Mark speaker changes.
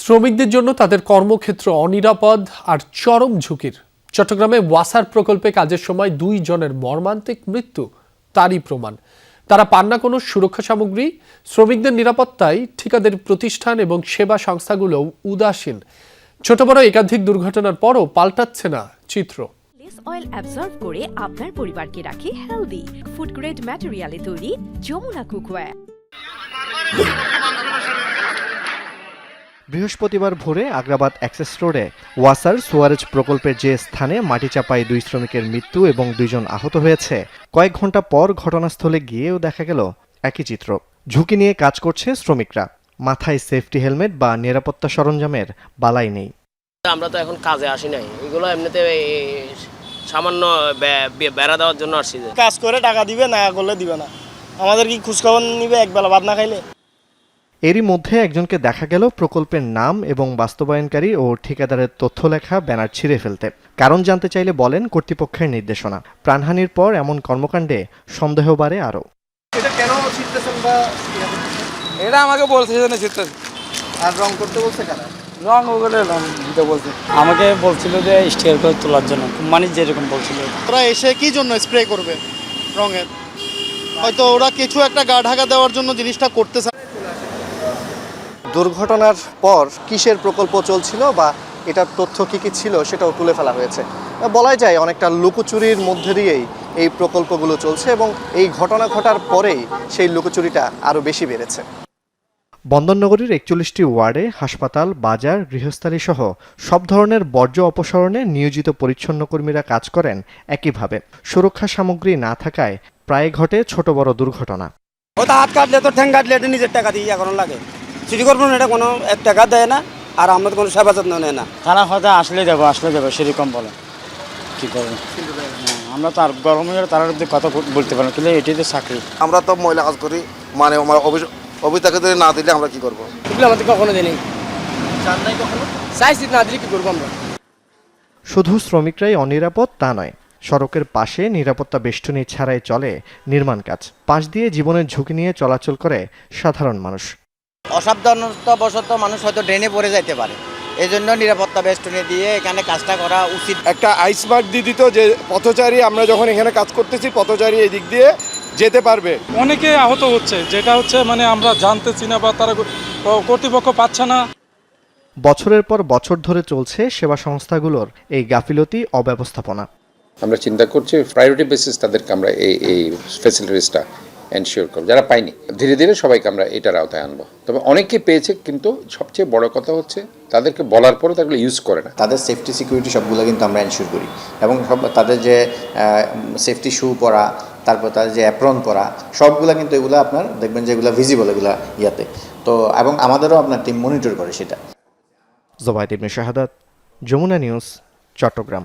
Speaker 1: শ্রমিকদের জন্য তাদের কর্মক্ষেত্র অনিরাপদ আর চরম ঝুঁকির। চট্টগ্রামে ওয়াসার প্রকল্পে কাজের সময় 2 জনের মর্মান্তিক মৃত্যু তারই প্রমাণ। তারা পান না কোনো সুরক্ষা সামগ্রী। শ্রমিকদের নিরাপত্তায় ঠিকাদারি প্রতিষ্ঠান এবং সেবা সংস্থাগুলোও উদাসীন। ছোট বড় একাধিক দুর্ঘটনার পরও পাল্টাচ্ছে না চিত্র।
Speaker 2: অয়েল অ্যাবজর্ব করে আপনার পরিবারকে রাখে হেলদি। ফুড গ্রেড ম্যাটেরিয়ালে তৈরি যমুনা কুকওয়্যার।
Speaker 3: বৃহস্পতিবার ভোরে আগ্রাবাদ অ্যাক্সেস রোডে ওয়াসার সুয়ারেজ প্রকল্পের যে স্থানে মাটি চাপায় 2 শ্রমিকের মৃত্যু এবং 2 জন আহত হয়েছে, কয়েক ঘন্টা পর ঘটনাস্থলে গিয়েও দেখা গেল একই চিত্র। ঝুঁকি নিয়ে কাজ করছে শ্রমিকরা, মাথায় সেফটি হেলমেট বা নিরাপত্তা সরঞ্জামের বালাই নেই।
Speaker 4: আমরা তো এখন কাজে আসি নাই, এগুলো এমনিতে সামান্য বেড়া দেওয়ার জন্য আসছি।
Speaker 5: কাজ করে টাকা দিবে, না করলে দিবে না। আমাদের কি খোঁজখবর নিবে একবেলা ভাত না খাইলে?
Speaker 3: এরই মধ্যে একজনকে দেখা গেল প্রকল্পের নাম এবং বাস্তবায়নকারী ও ঠিকাদারের তথ্য লেখা ব্যানার ছিঁড়ে ফেলতে। কারণ জানতে চাইলে বলেন কর্তৃপক্ষের নির্দেশনা। প্রাণহানির পর এমন কর্মকাণ্ডে সন্দেহ বাড়ে আরও।
Speaker 6: এটা কেন ছিঁড়তেছেন বা
Speaker 7: এটা আমাকে বলছে যে ছিঁড়তেছে।
Speaker 6: আর রং করতে বলছে কারা?
Speaker 7: রং ওগুলো রং দিতে বলছে, আমাকে বলছিল যে স্টিয়ার করে তোলার জন্য, মানে যেরকম বলছিল।
Speaker 6: ওরা এসে কি জন্য স্প্রে করবে রঙের? হয়তো ওরা কিছু একটা গা ঢাকা দেওয়ার জন্য জিনিসটা করতেছে। দুর্ঘটনার পর কিসের প্রকল্প চলছিল বা এটার তথ্য কি কি ছিল সেটাও তুলে ফেলা হয়েছে। বলাই যায় অনেকটা লুকোচুরির মধ্যে দিয়েই এই প্রকল্পগুলো চলছে এবং এই ঘটনা ঘটার পরেই সেই লুকোচুরিটা আরও বেশি বেড়েছে।
Speaker 3: বন্দরনগরীর 41টি ওয়ার্ডে হাসপাতাল, বাজার, গৃহস্থালী সহ সব ধরনের বর্জ্য অপসারণে নিয়োজিত পরিচ্ছন্ন কর্মীরা কাজ করেন একইভাবে। সুরক্ষা সামগ্রী না থাকায় প্রায় ঘটে ছোট বড় দুর্ঘটনা।
Speaker 7: ও তো হাত কাটলে তো ঠ্যাং কাটলে এটা নিজের টাকা দিয়ে এখন লাগে। সিটি কর্পোরেশন এটা কোনো 1 টাকা দেয় না, আর আমাদের কোনো সেবা যত্ন নেয় না। খারাপ হতে আসলে দেবো সেরকম বলে কি করবো। আমরা তো আর গরমে তার কথা বলতে পারি না, কিন্তু এটাই তো চাকরি।
Speaker 8: আমরা তো মহিলা কাজ করি, মানে আমার অভিজ্ঞতা না দিলে আমরা কি করবো?
Speaker 7: এগুলো আমাদের কখনো দেয়নি, চাইছি না দিলে কি করবো আমরা।
Speaker 3: শুধু শ্রমিকরাই অনিরাপদ তা নয়, সড়কের পাশে নিরাপত্তা বেষ্টনী ছাড়াই চলে নির্মাণ কাজ। পাশ দিয়ে জীবনের ঝুঁকি নিয়ে চলাচল করে সাধারণ মানুষ।
Speaker 9: অসাবধানতাবশত মানুষ হয়তো ড্রেনে পড়ে যাইতে পারে, এই জন্য নিরাপত্তা বেষ্টনী দিয়ে এখানে কাজটা করা উচিত।
Speaker 10: একটা আইস মার্ক দিয়ে দিত যে পথচারী, আমরা যখন এখানে কাজ করতেছি পথচারী এই দিক দিয়ে যেতে পারবে।
Speaker 11: অনেকে আহত হচ্ছে, যেটা হচ্ছে মানে আমরা জানতেছি না বা তারা কর্তৃপক্ষ পাচ্ছে না।
Speaker 3: বছরের পর বছর ধরে চলছে সেবা সংস্থাগুলোর এই গাফিলতি, অব্যবস্থাপনা।
Speaker 12: আমরা চিন্তা করছি প্রায়োরিটি বেসিস তাদেরকে আমরা এই ফ্যাসিলিটিসটা এনশিওর করব, যারা পাইনি ধীরে ধীরে সবাইকে আমরা এটার আওতায় আনবো। তবে অনেকে পেয়েছে, কিন্তু সবচেয়ে বড় কথা হচ্ছে তাদেরকে বলার পরে তাগুলো ইউজ করে না।
Speaker 9: তাদের সেফটি সিকিউরিটি সবগুলো কিন্তু আমরা এনশিওর করি, এবং সব তাদের যে সেফটি শু পরা, তারপর তাদের যে অ্যাপ্রন পরা, সবগুলো কিন্তু এগুলো আপনার দেখবেন যে এগুলো ভিজিবল এগুলো ইয়াতে। তো এবং আমাদেরও আপনার টিম মনিটর করে সেটা।
Speaker 3: জোবায়েদ ইবনে শাহাদাত, যমুনা নিউজ, চট্টগ্রাম।